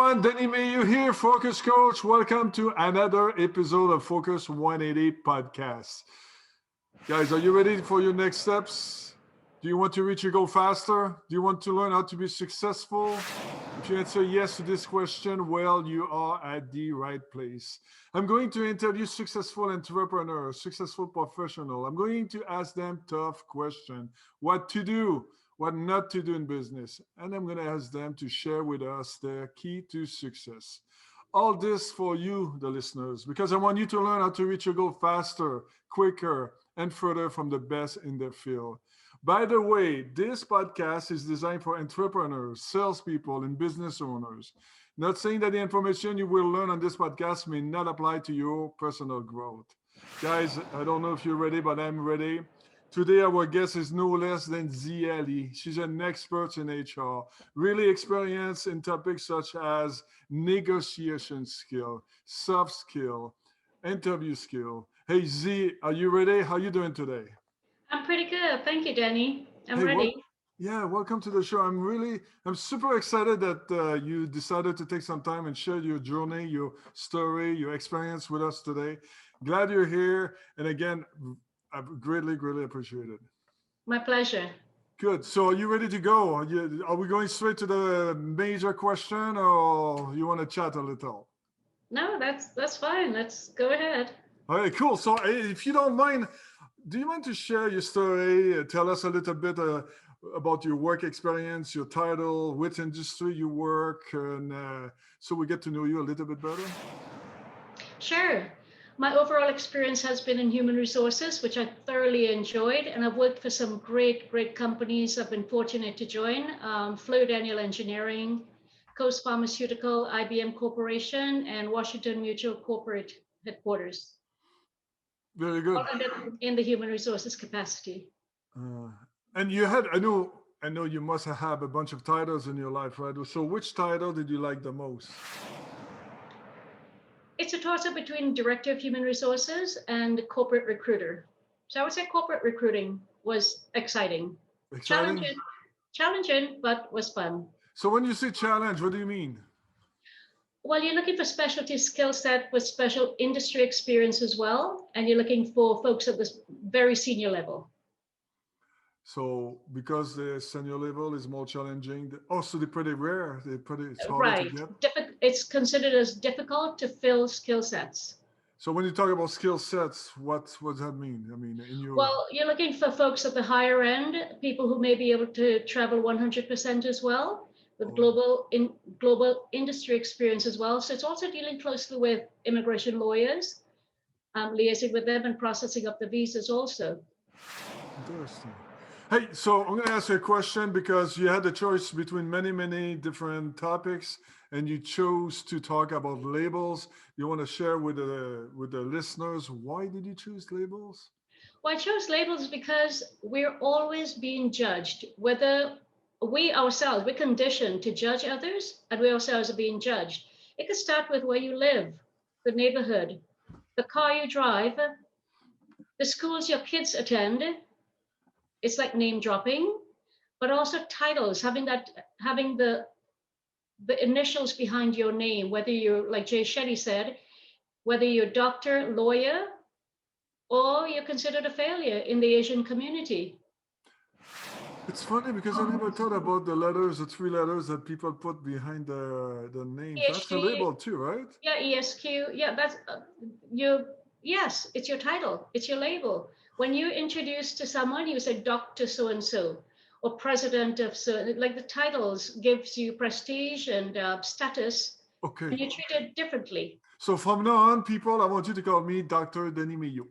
everyone, Denny Maheux here, Focus Coach. Welcome to another episode of Focus180 Podcast. Guys, are you ready for your next steps? Do you want to reach your goal faster? Do you want to learn how to be successful? If you answer yes to this question, well, you are at the right place. I'm going to interview successful entrepreneurs, successful professionals. I'm going to ask them tough questions. What to do, what not to do in business. And I'm going to ask them to share with us their key to success. All this for you, the listeners, because I want you to learn how to reach your goal faster, quicker, and further from the best in their field. By the way, this podcast is designed for entrepreneurs, salespeople, and business owners. Not saying that the information you will learn on this podcast may not apply to your personal growth. Guys, I don't know if you're ready, but I'm ready. Today, our guest is no less than Zee Ali. She's an expert in HR, really experienced in topics such as negotiation skill, soft skill, interview skill. Hey, Zee, are you ready? How are you doing today? I'm pretty good. Thank you, Danny. I'm ready. Welcome to the show. I'm super excited that you decided to take some time and share your journey, your story, your experience with us today. Glad you're here. And again, I greatly appreciate it. My pleasure. Good. So are you ready to go? Are we going straight to the major question or you want to chat a little? No, that's fine. Let's go ahead. All right, cool. So if you don't mind, do you mind to share your story? Tell us a little bit about your work experience, your title, which industry you work, and so we get to know you a little bit better. Sure. My overall experience has been in human resources, which I thoroughly enjoyed, and I've worked for some great companies I've been fortunate to join. Fluid Annual Engineering, Coast Pharmaceutical, IBM Corporation, and Washington Mutual Corporate Headquarters. Very good. In the human resources capacity. And you had, I know you must have had a bunch of titles in your life, right? So which title did you like the most? It's a toss-up between Director of Human Resources and Corporate Recruiter. So I would say corporate recruiting was exciting. Challenging, but was fun. So when you say challenge, what do you mean? Well, you're looking for specialty skill set with special industry experience as well, and you're looking for folks at this very senior level. So because the senior level is more challenging, also they're pretty rare. It's harder right. to get. It's considered as difficult to fill skill sets. So when you talk about skill sets, what does that mean? I mean, Well, you're looking for folks at the higher end, people who may be able to travel 100% as well, with global industry experience as well. So it's also dealing closely with immigration lawyers, liaising with them and processing up the visas also. Interesting. Hey, so I'm going to ask you a question because you had the choice between many different topics, and you chose to talk about labels. You want to share with the listeners, why did you choose labels? Well, I chose labels because we're always being judged, whether we're conditioned to judge others, and we ourselves are being judged. It could start with where you live, the neighborhood, the car you drive, the schools your kids attend. It's like name dropping, but also titles, having the initials behind your name, whether you're, like Jay Shetty said, whether you're doctor, lawyer, or you're considered a failure in the Asian community. It's funny because I never thought about the 3 letters that people put behind the names. ESQ, that's a label too, right? Yeah, ESQ. Yeah, that's yes, it's your title. It's your label. When you introduce to someone, you say Dr. So-and-so or President of so, like the titles gives you prestige and status. Okay. And you're treated differently. So from now on, people, I want you to call me Dr. Denny Maheux.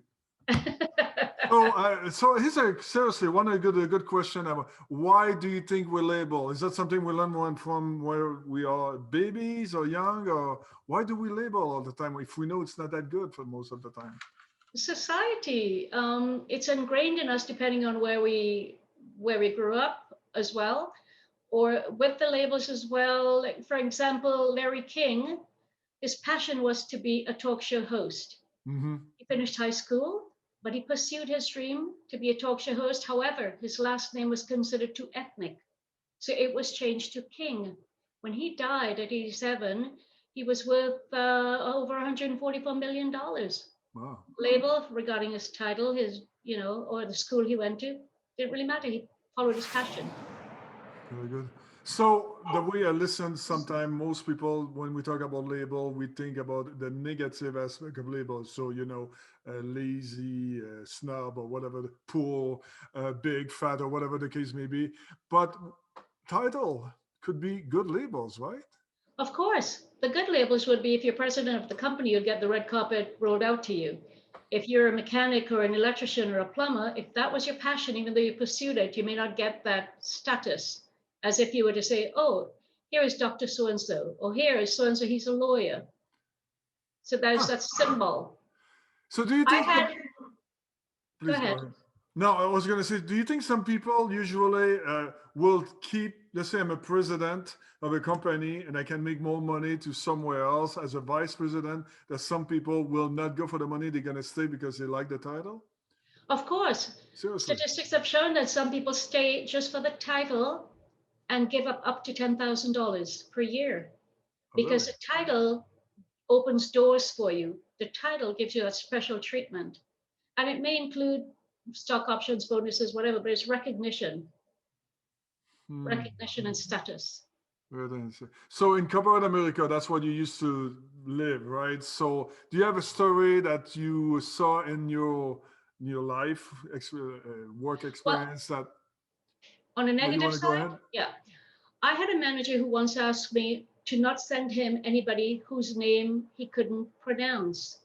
So here's seriously a good question. Why do you think we label? Is that something we learn from where we are babies or young, or why do we label all the time if we know it's not that good for most of the time? Society, it's ingrained in us depending on where we grew up as well, or with the labels as well. Like, for example, Larry King, his passion was to be a talk show host. Mm-hmm. He finished high school, but he pursued his dream to be a talk show host. However, his last name was considered too ethnic, so it was changed to King When he died at 87, he was worth over $144 million. Wow. Label regarding his title, his, or the school he went to, didn't really matter. He followed his passion. Very good. So the way I listen, sometimes most people, when we talk about label, we think about the negative aspect of label. So, lazy, snob, or whatever, poor, big, fat, or whatever the case may be. But title could be good labels, right? Of course, the good labels would be if you're president of the company, you'd get the red carpet rolled out to you. If you're a mechanic or an electrician or a plumber, if that was your passion, even though you pursued it, you may not get that status as if you were to say, oh, here is Dr. So-and-so, or here is so-and-so, he's a lawyer. So there's that symbol. So do you I think... had, Please go ahead. No, I was going to say, do you think some people usually will keep, let's say I'm a president of a company and I can make more money to somewhere else as a vice president, that some people will not go for the money, they're going to stay because they like the title? Of course. Seriously. Statistics have shown that some people stay just for the title and give up to $10,000 per year. Because Really? the title opens doors for you. The title gives you that special treatment. And it may include stock options, bonuses, whatever, but it's recognition and status. So in corporate America, that's what you used to live, right? So do you have a story that you saw in your life, work experience, that on a you negative want to go side? ahead? Yeah. I had a manager who once asked me to not send him anybody whose name he couldn't pronounce.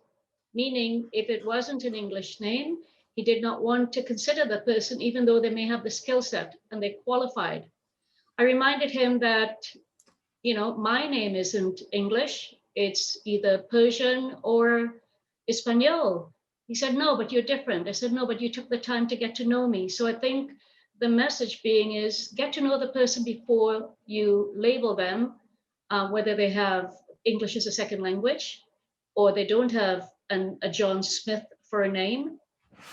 Meaning, if it wasn't an English name, he did not want to consider the person, even though they may have the skill set and they qualified. I reminded him that, my name isn't English. It's either Persian or Espanol. He said, no, but you're different. I said, no, but you took the time to get to know me. So I think the message being is get to know the person before you label them, whether they have English as a second language or they don't have a John Smith for a name.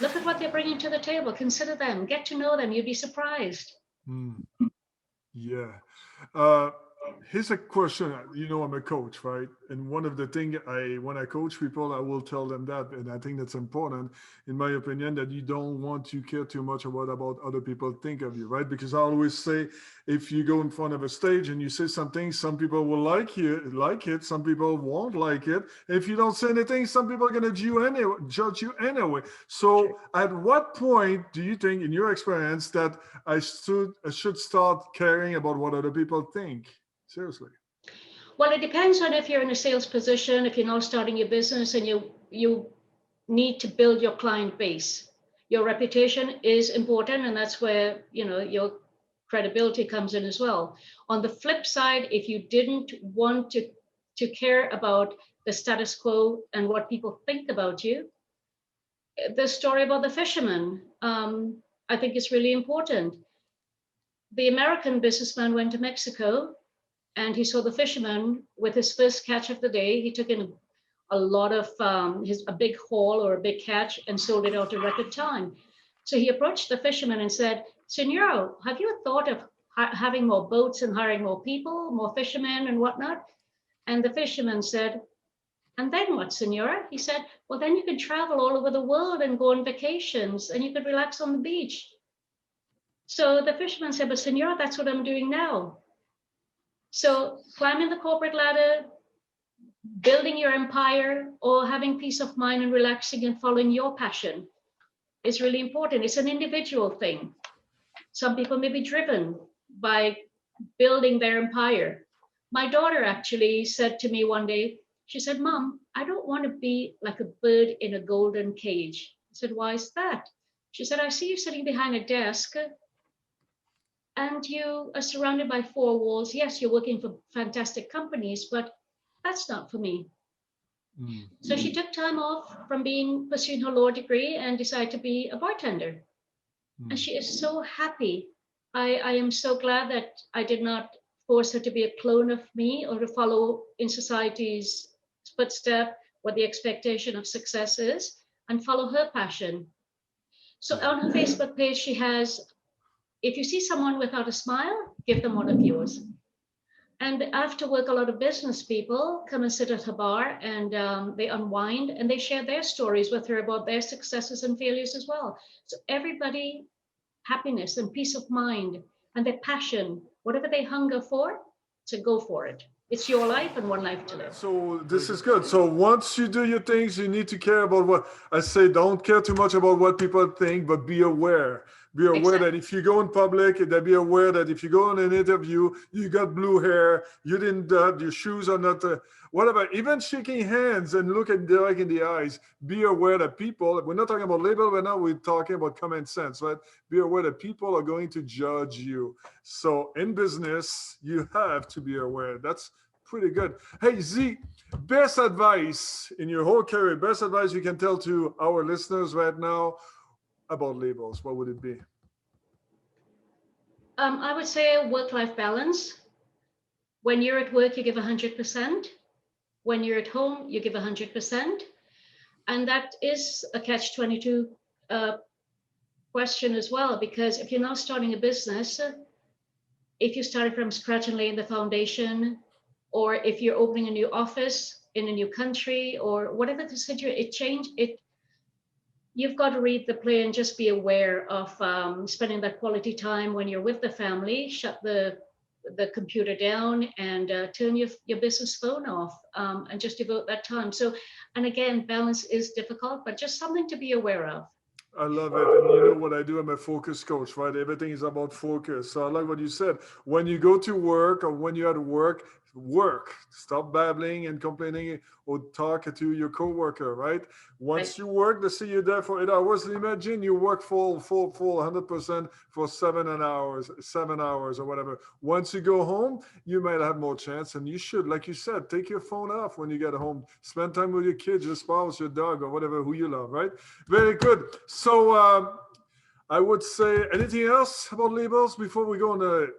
Look at what they're bringing to the table. Consider them. Get to know them. You'd be surprised. Yeah. Here's a question. I'm a coach, right? And one of the things when I coach people, I will tell them that, and I think that's important, in my opinion, that you don't want to care too much about other people think of you, right? Because I always say, if you go in front of a stage and you say something, some people will like it, some people won't like it. If you don't say anything, some people are going to judge you anyway. So at what point do you think, in your experience, that I should start caring about what other people think? Seriously. Well, it depends on if you're in a sales position, if you're now starting your business and you need to build your client base. Your reputation is important, and that's where, your credibility comes in as well. On the flip side, if you didn't want to care about the status quo and what people think about you, the story about the fisherman, I think is really important. The American businessman went to Mexico and he saw the fisherman with his first catch of the day. He took in a lot of a big haul or a big catch and sold it out in record time. So he approached the fisherman and said, Senor, have you thought of having more boats and hiring more people, more fishermen and whatnot? And the fisherman said, and then what, Senora? He said, well, then you could travel all over the world and go on vacations and you could relax on the beach. So the fisherman said, but Senora, that's what I'm doing now. So climbing the corporate ladder, building your empire, or having peace of mind and relaxing and following your passion is really important. It's an individual thing. Some people may be driven by building their empire. My daughter actually said to me one day, she said, Mom, I don't want to be like a bird in a golden cage. I said, why is that? She said, I see you sitting behind a desk and you are surrounded by four walls. Yes, you're working for fantastic companies, but that's not for me. So she took time off from pursuing her law degree and decided to be a bartender. And she is so happy. I am so glad that I did not force her to be a clone of me or to follow in society's footstep what the expectation of success is, and follow her passion. So on her Facebook page, she has, if you see someone without a smile, give them one of yours. And after work, a lot of business people come and sit at a bar and they unwind and they share their stories with her about their successes and failures as well. So everybody, happiness and peace of mind and their passion, whatever they hunger for, to go for it. It's your life and one life to live. So this is good. So once you do your things, you need to care about what I say. Don't care too much about what people think, but be aware. Be aware that if you go in public, that be aware that if you go on an interview, you got blue hair, you didn't, your shoes are not, whatever. Even shaking hands and look at Derek in the eyes. Be aware that people. We're not talking about label right now. We're talking about common sense, right? Be aware that people are going to judge you. So in business, you have to be aware. That's pretty good. Hey, Zee, best advice in your whole career, best advice you can tell to our listeners right now about labels, what would it be? I would say work-life balance. When you're at work, you give 100%. When you're at home, you give 100%. And that is a catch-22 question as well, because if you're now starting a business, if you started from scratch and laying the foundation, or if you're opening a new office in a new country, or whatever the situation, you've got to read the play and just be aware of spending that quality time when you're with the family. Shut the computer down and turn your business phone off and just devote that time. So, and again, balance is difficult, but just something to be aware of. I love it. And you know what I do? I'm a focus coach, right? Everything is about focus. So I like what you said. When you go to work or when you're at work, stop babbling and complaining or talk to your coworker, right? Once you work, let's say you're there for 8 hours, imagine you work full 100% for 7 hours or whatever. Once you go home, you might have more chance, and you should, like you said, take your phone off when you get home. Spend time with your kids, your spouse, your dog, or whatever, who you love, right? Very good. So I would say, anything else about labels before we go on the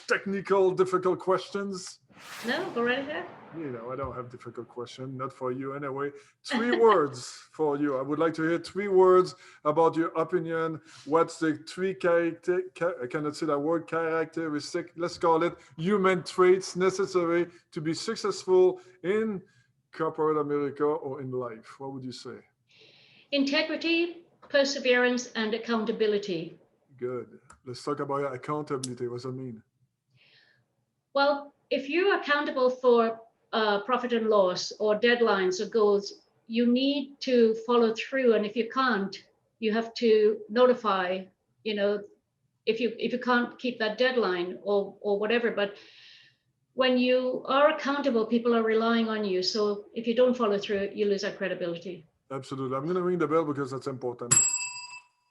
technical, difficult questions? No, go right ahead. You know, I don't have difficult question, not for you anyway. 3 words for you. I would like to hear 3 words about your opinion. What's the 3 character? I cannot say that word. Characteristic. Let's call it human traits necessary to be successful in corporate America or in life. What would you say? Integrity, perseverance, and accountability. Good. Let's talk about accountability. What does that mean? Well, if you're accountable for profit and loss or deadlines or goals, you need to follow through. And if you can't, you have to notify, if you can't keep that deadline or whatever. But when you are accountable, people are relying on you. So if you don't follow through, you lose that credibility. Absolutely. I'm going to ring the bell because that's important.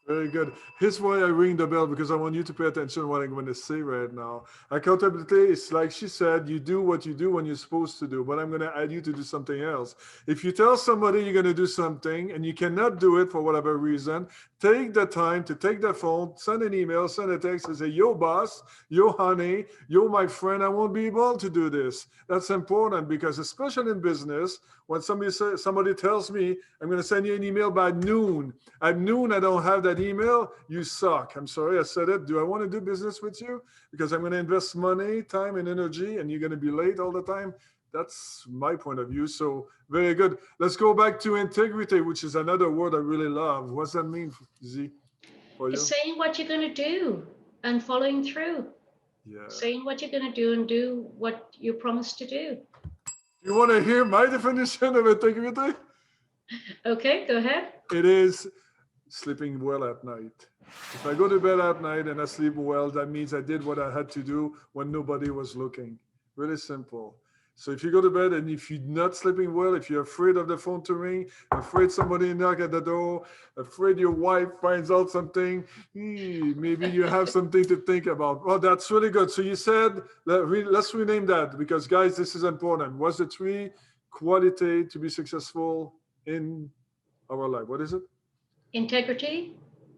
Very good. Here's why I ring the bell, because I want you to pay attention to what I'm going to say right now. Accountability is, like she said, you do what you do when you're supposed to do, but I'm going to add you to do something else. If you tell somebody you're going to do something and you cannot do it for whatever reason, take the time to take the phone, send an email, send a text and say, yo, boss, yo, honey, yo, my friend, I won't be able to do this. That's important, because especially in business, when somebody tells me, I'm going to send you an email by noon. At noon, I don't have that email. You suck. I'm sorry I said it. Do I want to do business with you? Because I'm going to invest money, time, and energy, and you're going to be late all the time. That's my point of view. So very good. Let's go back to integrity, which is another word I really love. What's that mean, Zee, for you? It's saying what you're going to do and following through. Yeah. Saying what you're going to do and do what you promised to do. You want to hear my definition of integrity? Okay, go ahead. It is sleeping well at night. If I go to bed at night and I sleep well, that means I did what I had to do when nobody was looking. Really simple. So if you go to bed and if you're not sleeping well, if you're afraid of the phone to ring, afraid somebody knock at the door, afraid your wife finds out something, maybe you have something to think about. Well, that's really good. So you said, let's rename that, because guys, this is important. What's the 3 quality to be successful in our life? What is it? Integrity,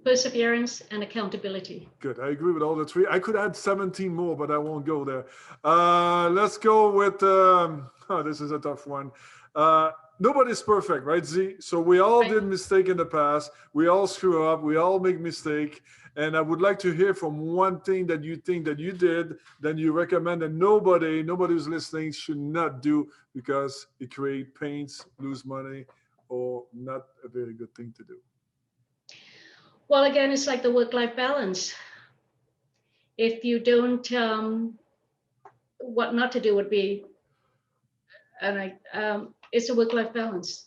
perseverance, and accountability. Good. I agree with all the 3. I could add 17 more, but I won't go there. Let's go with, this is a tough one. Nobody's perfect, right, Zee? So we all did mistake in the past. We all screw up. We all make mistake. And I would like to hear from one thing that you think that you did, then you recommend that nobody who's listening should not do because it creates pains, lose money, or not a very good thing to do. Well, again, it's like the work-life balance. If you don't, what not to do would be, it's a work-life balance.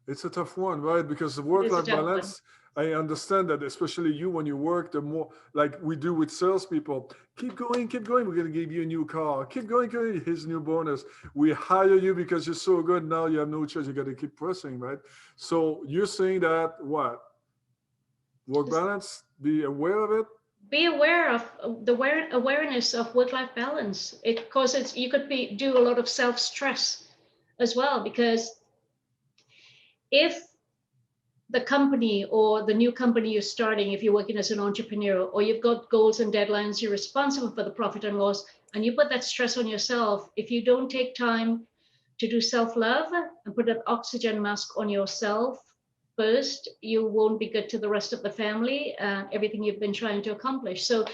It's a tough one, right? Because the It's a work-life tough one. balance, I understand that, especially you when you work, the more like we do with salespeople, keep going, keep going. We're gonna give you a new car. Keep going, keep going. Here's a new bonus. We hire you because you're so good. Now you have no choice. You gotta keep pressing, right? So you're saying that what? Work balance, be aware of it. Be aware of the awareness of work-life balance. It causes you could do a lot of self-stress as well, because if the company or the new company you're starting, if you're working as an entrepreneur, or you've got goals and deadlines, you're responsible for the profit and loss, and you put that stress on yourself, if you don't take time to do self-love and put an oxygen mask on yourself first, you won't be good to the rest of the family and everything you've been trying to accomplish. So,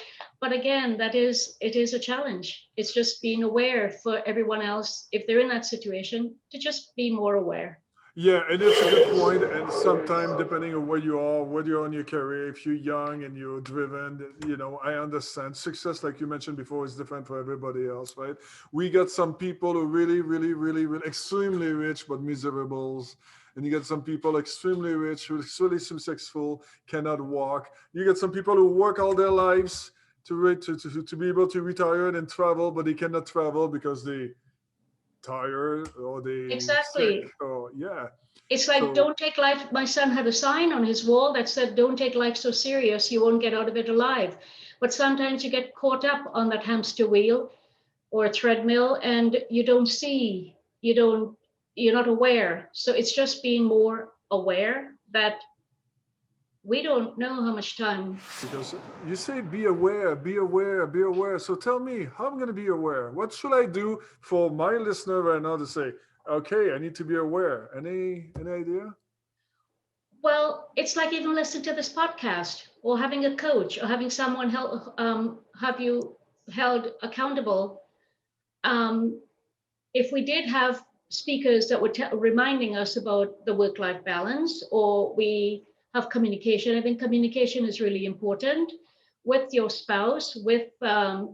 but again, it is a challenge. It's just being aware for everyone else, if they're in that situation, to just be more aware. Yeah, and it's a good point. And sometimes, depending on where you are, whether you're on your career, if you're young and you're driven, I understand. Success, like you mentioned before, is different for everybody else, right? We got some people who really, really, really, really extremely rich but miserables. And you get some people extremely rich who are really successful, cannot walk. You get some people who work all their lives to be able to retire and travel, but they cannot travel because they tired or they Exactly. sick or yeah. It's like, don't take life. My son had a sign on his wall that said, don't take life so serious, you won't get out of it alive. But sometimes you get caught up on that hamster wheel or a treadmill and you don't see, you're not aware. So it's just being more aware that we don't know how much time. Because you say be aware, be aware, be aware. So tell me, how I'm going to be aware? What should I do for my listener right now to say, okay, I need to be aware? Any idea? Well, it's like even listening to this podcast or having a coach or having someone have you held accountable. If we did have speakers that were reminding us about the work-life balance, or we have communication. I think communication is really important with your spouse, with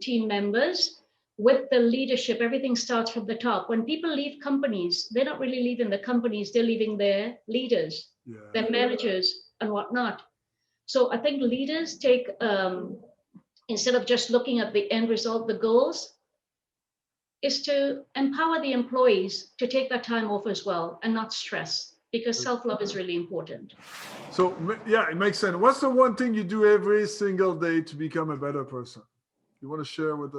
team members, with the leadership. Everything starts from the top. When people leave companies, they're not really leaving the companies, they're leaving their leaders, their managers and whatnot. So I think leaders take, instead of just looking at the end result, the goals, is to empower the employees to take that time off as well and not stress, because self-love is really important. So yeah, it makes sense. What's the one thing you do every single day to become a better person? You want to share with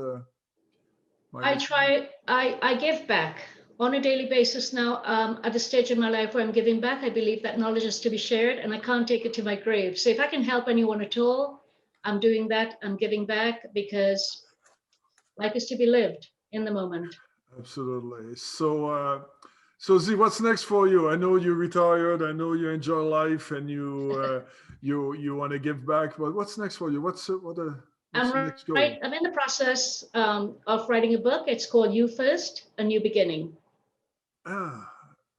I give back on a daily basis now. At the stage in my life where I'm giving back, I believe that knowledge is to be shared and I can't take it to my grave. So if I can help anyone at all, I'm doing that. I'm giving back because life is to be lived in the moment. Absolutely. So Zee, what's next for you? I know you're retired. I know you enjoy life and you want to give back. But what's next for you? What's the next goal? I'm in the process of writing a book. It's called You First, A New Beginning.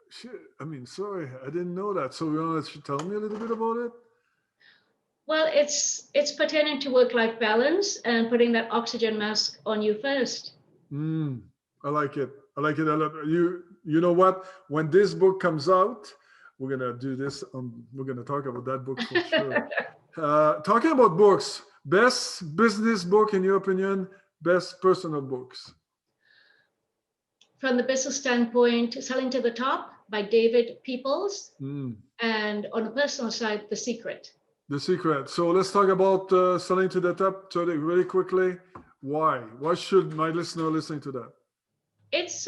Shit. I mean, sorry, I didn't know that. So you want to tell me a little bit about it? Well, it's pertaining to work-life balance and putting that oxygen mask on you first. I like it. I like it a lot. You know what? When this book comes out, we're gonna do this. We're gonna talk about that book for sure. Talking about books, best business book in your opinion, best personal books. From the business standpoint, Selling to the Top by David Peoples, and on the personal side, The Secret. The Secret. So let's talk about Selling to the Top really quickly. Why? Why should my listener listen to that? It's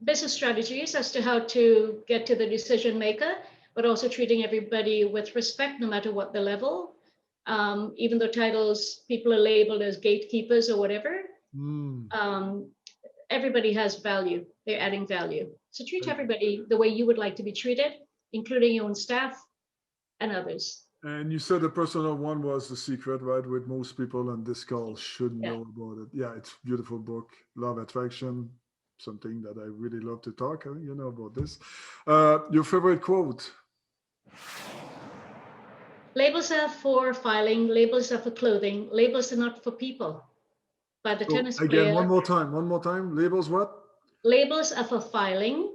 business strategies as to how to get to the decision maker, but also treating everybody with respect, no matter what the level. Even though titles, people are labeled as gatekeepers or whatever, everybody has value. They're adding value. So treat everybody the way you would like to be treated, including your own staff and others. And you said the personal one was the secret, right? With most people on this call should Yeah. know about it. Yeah, it's a beautiful book, Law of Attraction, something that I really love to talk, about this. Your favorite quote? Labels are for filing, labels are for clothing, labels are not for people. By the So tennis again, player. one more time. Labels what? Labels are for filing,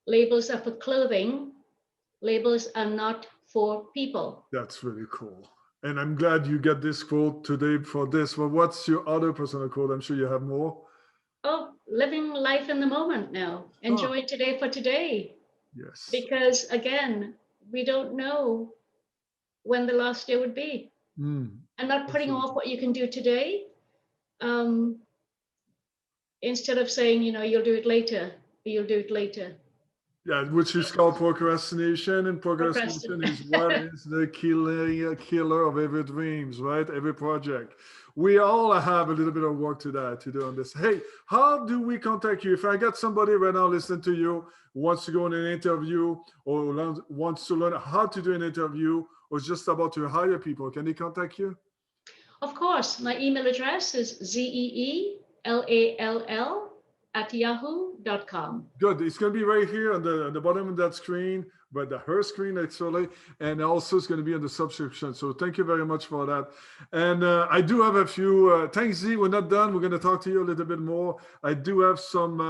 labels are for clothing, labels are not for people. That's really cool. And I'm glad you get this quote today for this. Well, what's your other personal quote? I'm sure you have more. Oh, living life in the moment now. Enjoy today for today. Yes. Because again, we don't know when the last day would be. And not putting off what you can do today. Instead of saying, you'll do it later, you'll do it later. Yeah, which is called procrastination, and procrastination is what is the killer of every dreams, right? Every project. We all have a little bit of work to do on this. Hey, how do we contact you? If I got somebody right now listening to you, wants to go on an interview or wants to learn how to do an interview or just about to hire people, can they contact you? Of course, my email address is zeeall@yahoo.com. Good. It's going to be right here on the bottom of that screen, but her screen actually, and also it's going to be in the subscription. So thank you very much for that. And I do have a few. Thanks, Z. We're not done. We're going to talk to you a little bit more. I do have some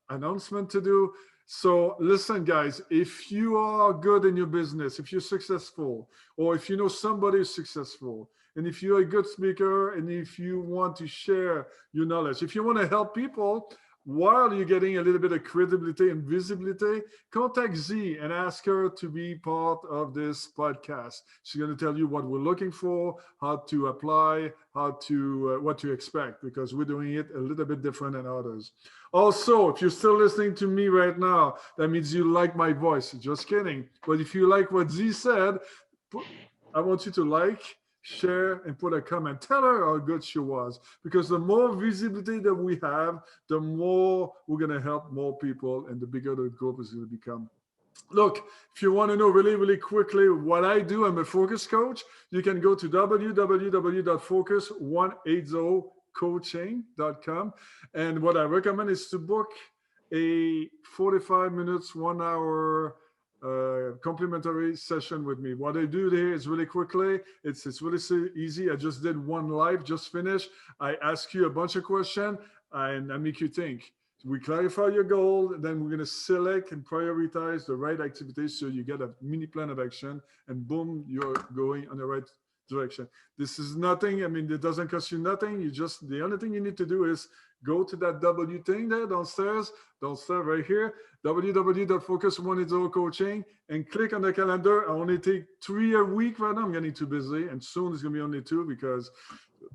announcement to do. So listen, guys, if you are good in your business, if you're successful, or if you know somebody who's successful, and if you're a good speaker, and if you want to share your knowledge, if you want to help people, while you're getting a little bit of credibility and visibility, contact Z and ask her to be part of this podcast. She's going to tell you what we're looking for, how to apply, what to expect, because we're doing it a little bit different than others. Also, if you're still listening to me right now, that means you like my voice. Just kidding. But if you like what Z said, I want you to like, share, and put a comment. Tell her how good she was, because the more visibility that we have, the more we're going to help more people, and the bigger the group is going to become. Look, if you want to know really, really quickly what I do, I'm a focus coach. You can go to www.focus180coaching.com. And what I recommend is to book a 45 minutes, 1 hour complimentary session with me. What I do there is really quickly. It's really easy. I just did one live, just finished. I ask you a bunch of questions and I make you think. We clarify your goal, then we're going to select and prioritize the right activities so you get a mini plan of action, and boom, you're going on the right direction. This is nothing. I mean, it doesn't cost you nothing. The only thing you need to do is go to that W thing there downstairs right here, www.focus180coaching, and click on the calendar. I only take 3 a week right now. I'm getting too busy, and soon it's going to be only 2 because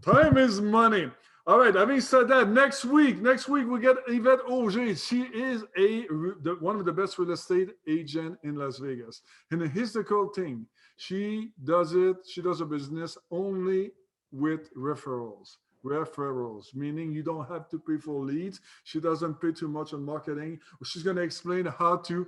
time is money. All right, having said that, next week we get Yvette Auger. She is one of the best real estate agent in Las Vegas. And here's the cool thing. She does her business only with referrals, meaning you don't have to pay for leads. She doesn't pay too much on marketing. She's going to explain how to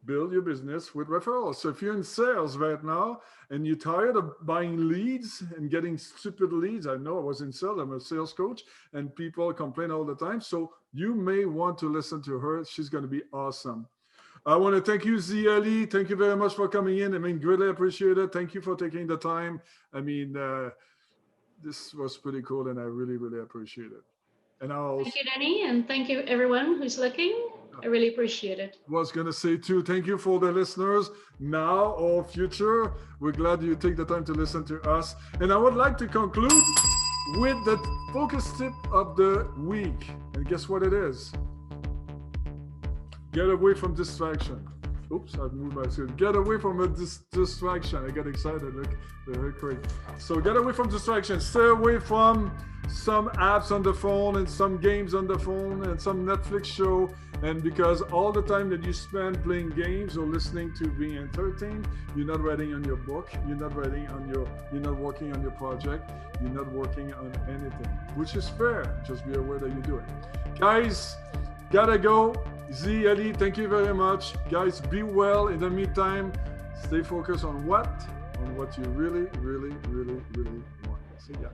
build your business with referrals. So if you're in sales right now and you're tired of buying leads and getting stupid leads, I know I was in sales, I'm a sales coach, and people complain all the time. So you may want to listen to her. She's going to be awesome. I want to thank you, Zee Ali. Thank you very much for coming in. I mean, greatly appreciate it. Thank you for taking the time. I mean, this was pretty cool, and I really, really appreciate it. And thank you, Denny, and thank you, everyone who's looking. I really appreciate it. I was going to say, too, thank you for the listeners now or future. We're glad you take the time to listen to us. And I would like to conclude with the focus tip of the week. And guess what it is? Get away from distraction. Oops, I've moved my screen. Get away from a distraction. I get excited. Look, very quick. So get away from distraction. Stay away from some apps on the phone and some games on the phone and some Netflix show. And because all the time that you spend playing games or listening to being entertained, you're not writing on your book. You're not working on your project. You're not working on anything, which is fair. Just be aware that you do it. Guys, gotta go. Zee Ali, thank you very much. Guys, be well. In the meantime, stay focused on what? on what you really, really, really, really want. See ya.